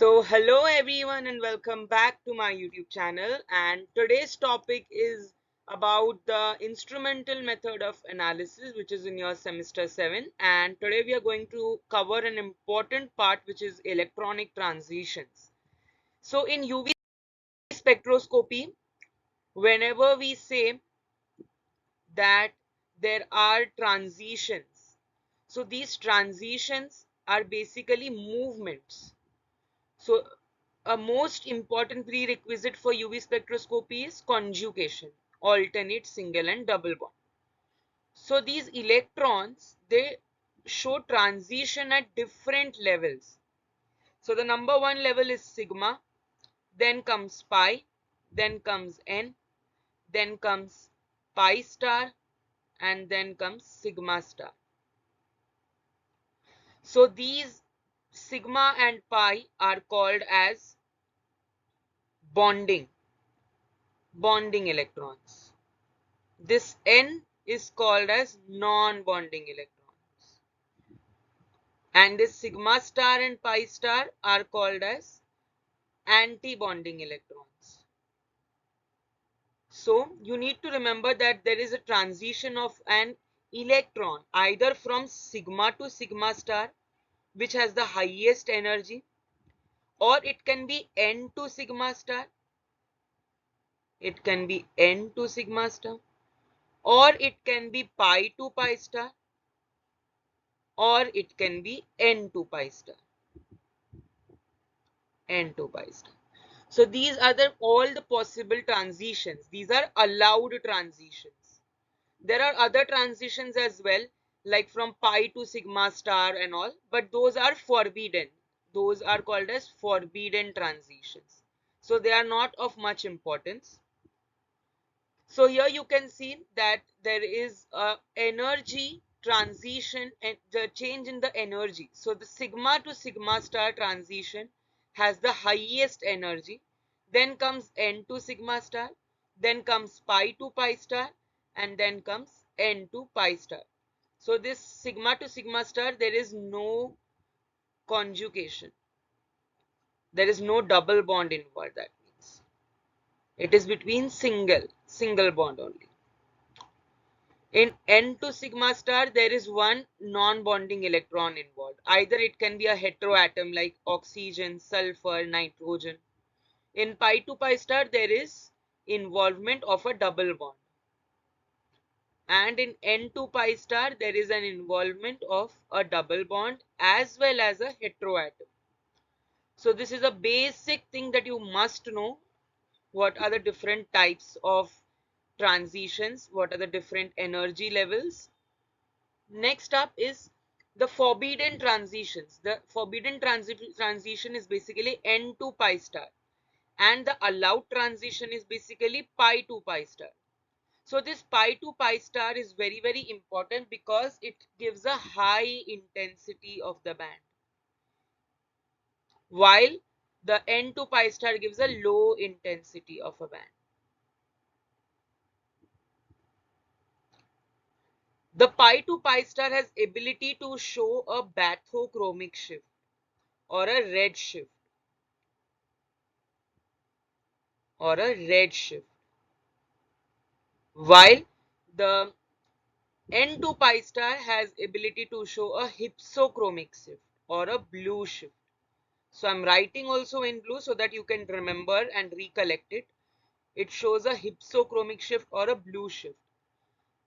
Hello everyone and welcome back to my YouTube channel, and today's topic is about the instrumental method of analysis, which is in your semester 7. And today we are going to cover an important part, which is electronic transitions. So in UV spectroscopy, whenever we say that there are transitions, so these transitions are basically movements. So a most important prerequisite for UV spectroscopy is conjugation, alternate, single and double bond. So these electrons, they show transition at different levels. So the number one level is sigma, then comes pi, then comes n, then comes pi star, and then comes sigma star. So these sigma and pi are called as bonding electrons. This N is called as non-bonding electrons. And this sigma star and pi star are called as anti-bonding electrons. So you need to remember that there is a transition of an electron either from sigma to sigma star, which has the highest energy, or it can be N to sigma star, it can be N to sigma star, or it can be pi to pi star, or it can be N to pi star. N to pi star. So these are all the possible transitions. These are allowed transitions. There are other transitions as well, like from pi to sigma star and all, but those are forbidden. Those are called as forbidden transitions. So they are not of much importance. So here you can see that there is a energy transition and the change in the energy. So the sigma to sigma star transition has the highest energy. Then comes N to sigma star. Then comes pi to pi star. And then comes N to pi star. So this sigma to sigma star, there is no conjugation. There is no double bond involved. That means it is between single bond only. In N to sigma star, there is one non-bonding electron involved. Either it can be a heteroatom like oxygen, sulfur, nitrogen. In pi to pi star, there is involvement of a double bond. And in N to pi star, there is an involvement of a double bond as well as a heteroatom. So this is a basic thing that you must know. What are the different types of transitions? What are the different energy levels? Next up is the forbidden transitions. The forbidden transition is basically N to pi star, and the allowed transition is basically pi to pi star. So this pi to pi star is very, very important because it gives a high intensity of the band, while the N to pi star gives a low intensity of a band. The pi to pi star has ability to show a bathochromic shift or a red shift while the N to pi star has ability to show a hypsochromic shift or a blue shift. So I'm writing also in blue so that you can remember and recollect it. It shows a hypsochromic shift or a blue shift.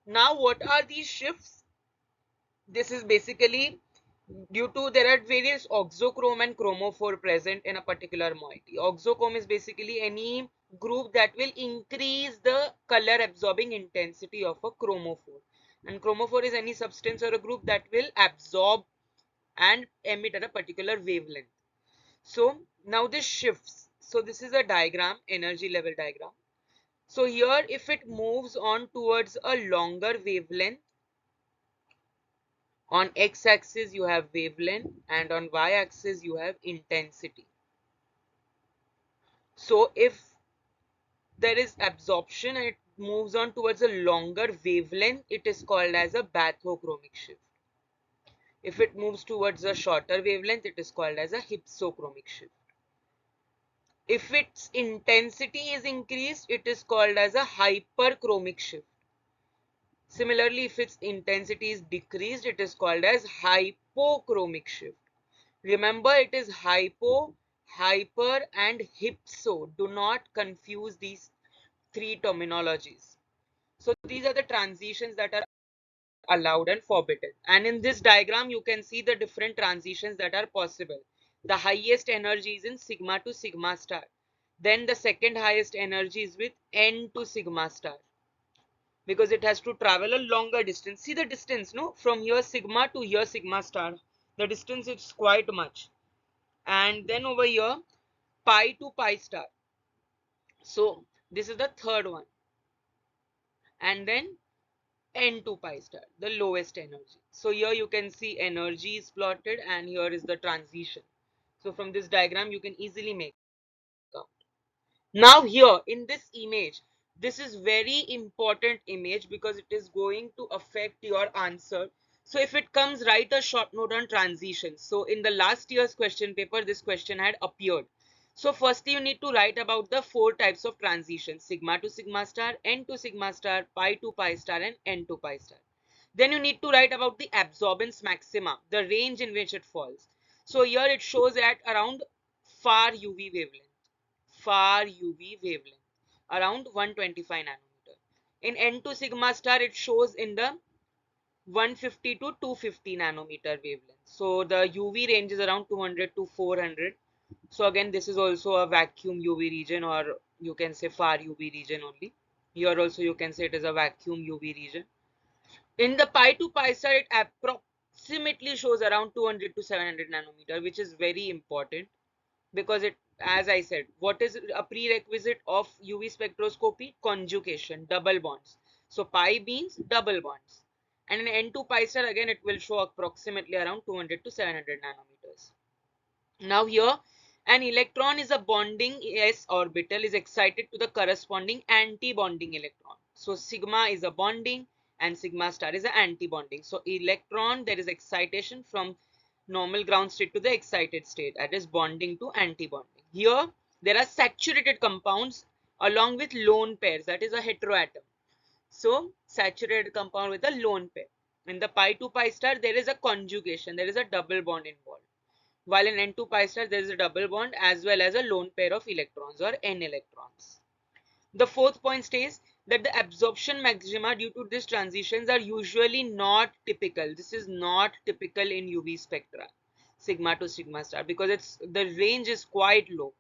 Now what are these shifts? This is basically due to there are various oxochrome and chromophore present in a particular moiety. Oxochrome is basically any group that will increase the color absorbing intensity of a chromophore, and chromophore is any substance or a group that will absorb and emit at a particular wavelength. So now this shifts. So this is a diagram, energy level diagram. So here if it moves on towards a longer wavelength, on x-axis you have wavelength and on y-axis you have intensity. So if there is absorption and it moves on towards a longer wavelength, it is called as a bathochromic shift. If it moves towards a shorter wavelength, it is called as a hypsochromic shift. If its intensity is increased, it is called as a hyperchromic shift. Similarly, if its intensity is decreased, it is called as hypochromic shift. Remember, it is hypo, hyper, and hypso. Do not confuse these three terminologies. So these are the transitions that are allowed and forbidden. And in this diagram, you can see the different transitions that are possible. The highest energy is in sigma to sigma star. Then the second highest energy is with n to sigma star, because it has to travel a longer distance. See the distance, no? From here sigma to here sigma star. The distance is quite much. And then over here, pi to pi star. So this is the third one. And then n to pi star, the lowest energy. So here you can see energy is plotted and here is the transition. So from this diagram you can easily make out. Now here in this image, this is very important image because it is going to affect your answer. So if it comes, write a short note on transitions. So in the last year's question paper, this question had appeared. So firstly, you need to write about the four types of transitions: sigma to sigma star, n to sigma star, pi to pi star, and n to pi star. Then you need to write about the absorbance maxima, the range in which it falls. So here it shows at around far UV wavelength, around 125 nanometer. In n to sigma star, it shows in the 150 to 250 nanometer wavelength. So the UV range is around 200 to 400. So again, this is also a vacuum UV region, or you can say far UV region only. Here also you can say it is a vacuum UV region. In the pi to pi star, it approximately shows around 200 to 700 nanometer, which is very important because it, as I said, what is a prerequisite of UV spectroscopy? Conjugation, double bonds. So pi means double bonds. And in N2 pi star, again, it will show approximately around 200 to 700 nanometers. Now here, an electron is a bonding s orbital is excited to the corresponding anti-bonding electron. So sigma is a bonding and sigma star is an anti-bonding. So electron, there is excitation from normal ground state to the excited state, that is bonding to anti-bonding. Here there are saturated compounds along with lone pairs, that is a heteroatom. So saturated compound with a lone pair. In the pi to pi star, there is a conjugation, there is a double bond involved. While in N2 pi star, there is a double bond as well as a lone pair of electrons or n electrons. The fourth point states that the absorption maxima due to these transitions are usually not typical. This is not typical in UV spectra, sigma to sigma star, because the range is quite low.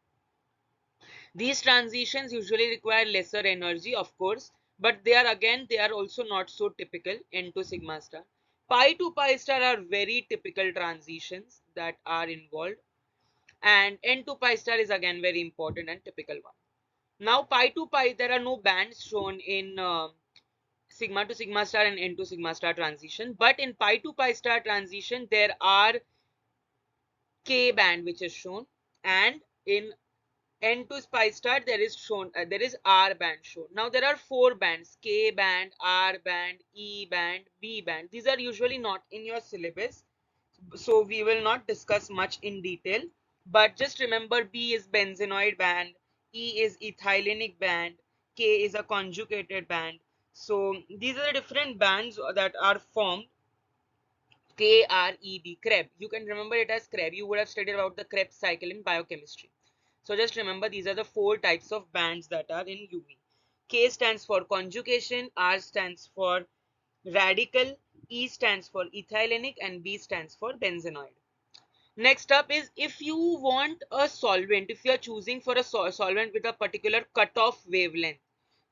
These transitions usually require lesser energy, of course, but they are also not so typical into sigma star. Pi to pi star are very typical transitions that are involved, and n to pi star is again very important and typical one. Now pi to pi, there are no bands shown in sigma to sigma star and n to sigma star transition, but in pi to pi star transition there are k band which is shown, and in n to pi star there is r band shown. Now there are four bands: k band, r band, e band, b band. These are usually not in your syllabus, so we will not discuss much in detail, but just remember B is benzenoid band, E is ethylenic band, K is a conjugated band. So these are the different bands that are formed. KREB, Krebs. You can remember it as Krebs. You would have studied about the Krebs cycle in biochemistry. So just remember these are the four types of bands that are in UV. K stands for conjugation, R stands for radical, E stands for ethylenic, and B stands for benzenoid. Next up is, if you want a solvent, if you are choosing for a solvent with a particular cutoff wavelength.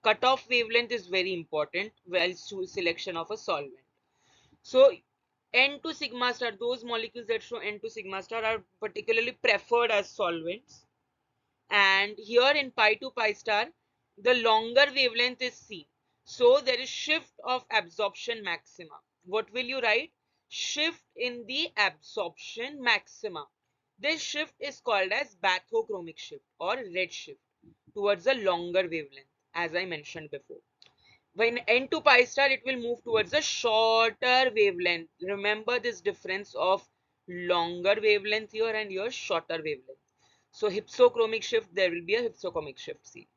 Cutoff wavelength is very important while selection of a solvent. So N to sigma star, those molecules that show N to sigma star are particularly preferred as solvents. And here in pi to pi star, the longer wavelength is seen. So there is shift of absorption maxima. What will you write? Shift in the absorption maxima. This shift is called as bathochromic shift or red shift towards a longer wavelength, as I mentioned before. When N to pi star, it will move towards a shorter wavelength. Remember this difference of longer wavelength here and here shorter wavelength. So hypsochromic shift, there will be a hypsochromic shift seen.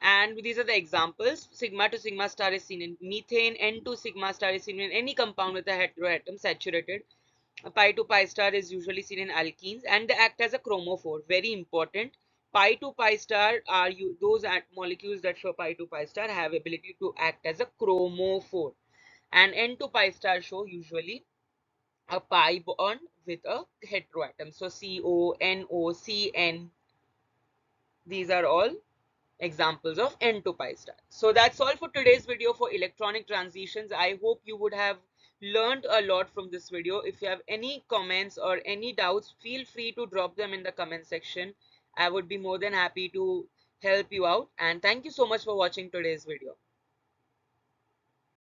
And these are the examples. Sigma to sigma star is seen in methane. N to sigma star is seen in any compound with a heteroatom saturated. Pi to pi star is usually seen in alkenes, and they act as a chromophore. Very important. Pi to pi star are those molecules that show pi to pi star have ability to act as a chromophore. And N to pi star show usually a pi bond with a heteroatom. So CO, NO, CN, these are all examples of N to pi star. So that's all for today's video for electronic transitions. I hope you would have learned a lot from this video. If you have any comments or any doubts, feel free to drop them in the comment section. I would be more than happy to help you out. And thank you so much for watching today's video.